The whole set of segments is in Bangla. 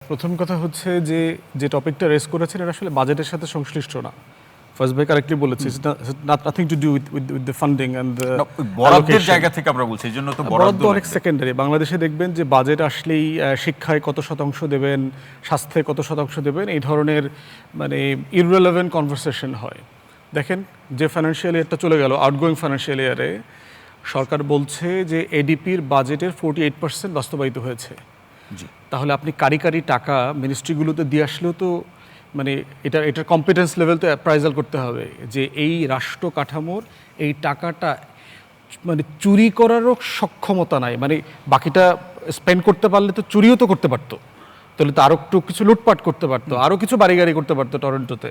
প্রথম কথা হচ্ছে যে টপিকটা রেজ করেছেন এটা আসলে বাজেটের সাথে সংশ্লিষ্ট না। ফার্স্ট ভাই কারেক্টলি বলেছে, nothing to do with the funding and বরাদ্দের জায়গা থেকে আমরা বলছি, এইজন্য তো বরাদ্দ অনেক সেকেন্ডারি। বাংলাদেশে দেখবেন যে বাজেট আসলেই শিক্ষায় কত শতাংশ দেবেন, স্বাস্থ্যে কত শতাংশ দেবেন, এই ধরনের মানে ইররিলেভেন্ট কনভারসেশন হয়। দেখেন যে ফাইন্যান্সিয়াল ইয়ারটা চলে গেল, আউটগোয়িং ফাইন্যান্সিয়াল ইয়ারে সরকার বলছে যে এডিপির বাজেটের 48% বাস্তবায়িত হয়েছে। তাহলে আপনি কারি টাকা মিনিস্ট্রিগুলোতে দিয়ে আসলেও তো মানে এটার কম্পিটেন্স লেভেল তো অ্যাপ্রাইজাল করতে হবে যে এই রাষ্ট্র কাঠামোর এই টাকাটা মানে চুরি করারও সক্ষমতা নাই, মানে বাকিটা স্পেন্ড করতে পারলে তো চুরিও তো করতে পারতো, তাহলে তো আরও একটু কিছু লুটপাট করতে পারতো, আরও কিছু বাড়ি গাড়ি করতে পারতো টরন্টোতে,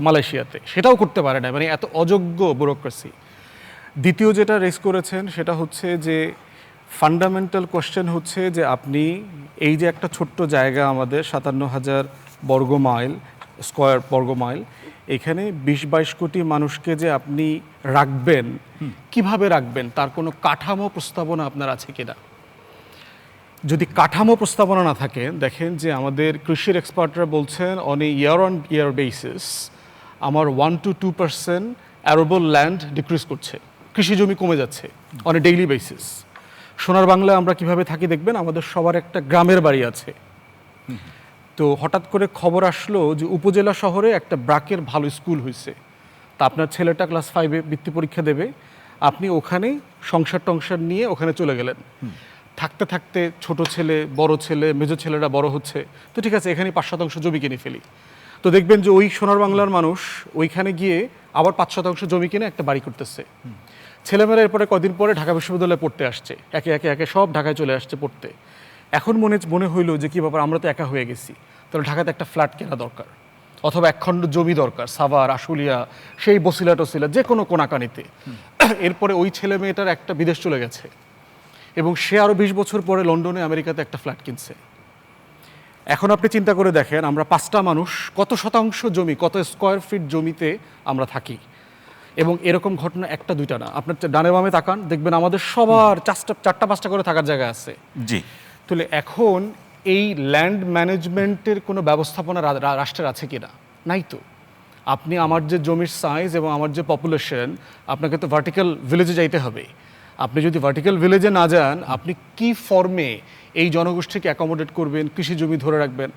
মালয়েশিয়াতে, সেটাও করতে পারে না, মানে এত অযোগ্য ব্যুরোক্রেসি। দ্বিতীয় যেটা রেজ করেছেন সেটা হচ্ছে যে ফান্ডামেন্টাল কোয়েশ্চেন হচ্ছে যে আপনি এই যে একটা ছোট্ট জায়গা আমাদের 57,000 স্কয়ার বর্গ মাইল, এখানে 20-22 কোটি মানুষকে যে আপনি রাখবেন, কিভাবে রাখবেন তার কোনো কাঠামো প্রস্তাবনা আপনার আছে কিনা? যদি কাঠামো প্রস্তাবনা না থাকে, দেখেন যে আমাদের কৃষির এক্সপার্টরা বলছেন on a year on year basis আমার 1 to 2% অ্যারেবল ল্যান্ড ডিক্রিজ করছে, কৃষি জমি কমে যাচ্ছে অন এ ডেইলি বেসিস। সোনার বাংলায় আমরা কিভাবে থাকি দেখবেন, আমাদের সবার একটা গ্রামের বাড়ি আছে। তো হঠাৎ করে খবর আসলো যে উপজেলা শহরে একটা ব্রাকের ভালো স্কুল হয়েছে, তা আপনার ছেলেটা ক্লাস 5-এ বৃত্তি পরীক্ষা দেবে, আপনি ওখানে সংসার নিয়ে ওখানে চলে গেলেন। থাকতে থাকতে ছোট ছেলে, বড় ছেলে, মেজো ছেলেরা বড় হচ্ছে, তো ঠিক আছে এখানে 5% জমি কিনে ফেলি। তো দেখবেন যে ওই সোনার বাংলার মানুষ ওইখানে গিয়ে আবার 5% জমি কিনে একটা বাড়ি করতেছে। ছেলেমেয়েরা এরপরে কদিন পরে ঢাকা বিশ্ববিদ্যালয়ে পড়তে আসছে, একে সব ঢাকায় চলে আসছে পড়তে। এখন মনে হইলো যে কি ব্যাপার, আমরা তো একা হয়ে গেছি, তাহলে ঢাকাতে একটা ফ্ল্যাট কেনা দরকার, অথবা একখণ্ড জমি দরকার, সাভার, আশুলিয়া, সেই বসিলা টসিলা, যে কোনো কোনাকানিতে। এরপরে ওই ছেলে মেয়েটার একটা বিদেশ চলে গেছে এবং সে আরও 20 বছর পরে লন্ডনে, আমেরিকাতে একটা ফ্ল্যাট কিনছে। এখন আপনি চিন্তা করে দেখেন, আমরা 5টা মানুষ কত শতাংশ জমি, কত স্কোয়ার ফিট জমিতে আমরা থাকি, এবং এরকম ঘটনা একটা দুইটা না। আপনার ডানে বামে তাকান, দেখবেন আমাদের সবার 4টা-5টা করে থাকার জায়গা আছে। জি, তাহলে এখন এই ল্যান্ড ম্যানেজমেন্টের কোনো ব্যবস্থাপনা রাষ্ট্রের আছে কি না? নাই তো। আপনি আমার যে জমির সাইজ এবং আমার যে পপুলেশন, আপনাকে তো ভার্টিক্যাল ভিলেজে যাইতে হবে। আপনি যদি ভার্টিক্যাল ভিলেজে না যান, আপনি কি ফর্মে এই জনগোষ্ঠীকে অ্যাকোমোডেট করবেন, কৃষি জমি ধরে রাখবেন?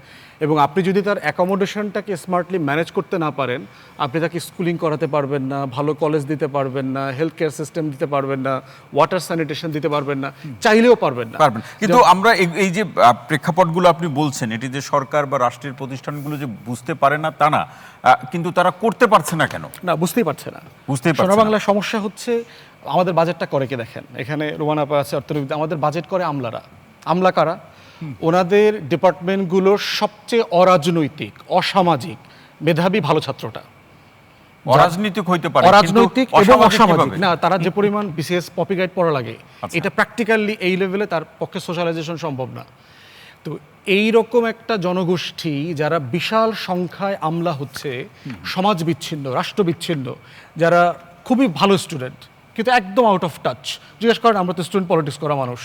এবং আপনি যদি তার অ্যাকোমোডেশনটাকে স্মার্টলি ম্যানেজ করতে না পারেন, আপনি তাকে স্কুলিং করাতে পারবেন না, ভালো কলেজ দিতে পারবেন না, হেলথ কেয়ার সিস্টেম দিতে পারবেন না, ওয়াটার স্যানিটেশন দিতে পারবেন না, চাইলেও পারবেন না। কিন্তু আমরা এই যে প্রেক্ষাপটগুলো আপনি বলছেন, এটি যে সরকার বা রাষ্ট্রের প্রতিষ্ঠানগুলো যে বুঝতে পারে না তা না, কিন্তু তারা করতে পারছে না কেন? না, বুঝতেই পারছে না। পারছে সোনার না। বাংলার সমস্যা হচ্ছে আমাদের বাজেটটা করে কে দেখেন, এখানে রোমান আপা আছে অর্থনীতি, আমাদের বাজেট করে আমলারা। আমলা কারা? ওনাদের ডিপার্টমেন্টগুলোর সবচেয়ে অরাজনৈতিক, অসামাজিক, মেধাবী ভালো ছাত্রটা। অরাজনৈতিক হইতে পারে, অরাজনৈতিক এবং অসামাজিক না, তারা যে পরিমাণ বিসিএস পপি গাইড পড়া লাগে, এটা প্র্যাকটিক্যালি এই লেভেলে তার পক্ষে সোশ্যালাইজেশন সম্ভব না। তো এই রকম একটা জনগোষ্ঠী যারা বিশাল সংখ্যায় আমলা হচ্ছে, সমাজ বিচ্ছিন্ন, রাষ্ট্র বিচ্ছিন্ন, যারা খুবই ভালো স্টুডেন্ট কিন্তু একদম আউট অফ টাচ। জিজ্ঞেস করেন, আমরা তো স্টুডেন্ট পলিটিক্স করা মানুষ,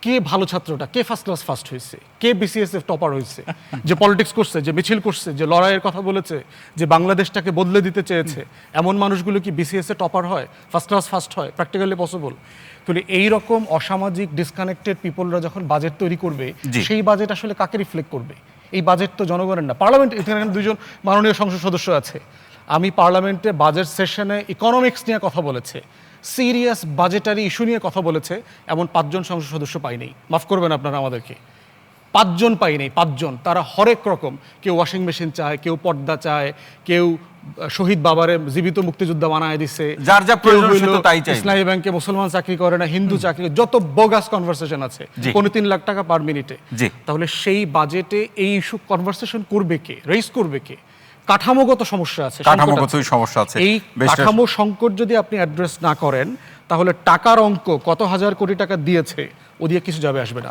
কে ভালো ছাত্রটা, কে ফার্স্ট ক্লাস ফার্স্ট হয়েছে, কে বিসিএসএফ টপার হয়েছে, যে পলিটিক্স করছে, যে মিছিল করছে, যে লড়াইয়ের কথা বলেছে, যে বাংলাদেশটাকে বদলে দিতে চেয়েছে, এমন মানুষগুলো কি বিসিএস এ টপার হয়, ফার্স্ট ক্লাস ফার্স্ট হয়? Practically possible? তাহলে এইরকম অসামাজিক ডিসকানেক্টেড পিপলরা যখন বাজেট তৈরি করবে, সেই বাজেট আসলে কাকে রিফ্লেক্ট করবে? এই বাজেট তো জনগণের না। পার্লামেন্ট, এখানে 2জন মাননীয় সংসদ সদস্য আছে, আমি পার্লামেন্টে বাজেট সেশনে ইকোনমিক্স নিয়ে কথা বলেছে, সিরিয়াস বাজেটারি ইস্যু নিয়ে কথা বলেছে, এমন 5জন সংসদ সদস্য পাইনি। মাফ করবেন আপনারা আমাদেরকে, 5জন পাইনি, 5জন। তারা হরেক রকম, কেউ ওয়াশিং মেশিন চায়, কেউ পর্দা চায়, কেউ শহীদ বাবারে জীবিত মুক্তিযোদ্ধা বানায় দিছে, যার যা প্রয়োজন সে তো তাই চায়। ইসলামী ব্যাংকে মুসলমান চাকরি করে না, হিন্দু চাকরি, যত বোগাস কনভারসেশন আছে, 3 লাখ টাকা পার মিনিটে। তাহলে সেই বাজেটে এই ইস্যু কনভারসেশন করবে কে, রেইজ করবে কে? কাঠামোগত সমস্যা আছে, এই কাঠামো সংকট যদি আপনি অ্যাড্রেস না করেন, তাহলে টাকার অঙ্ক কত হাজার কোটি টাকা দিয়েছে, ও দিয়ে কিছু যাবে আসবে না।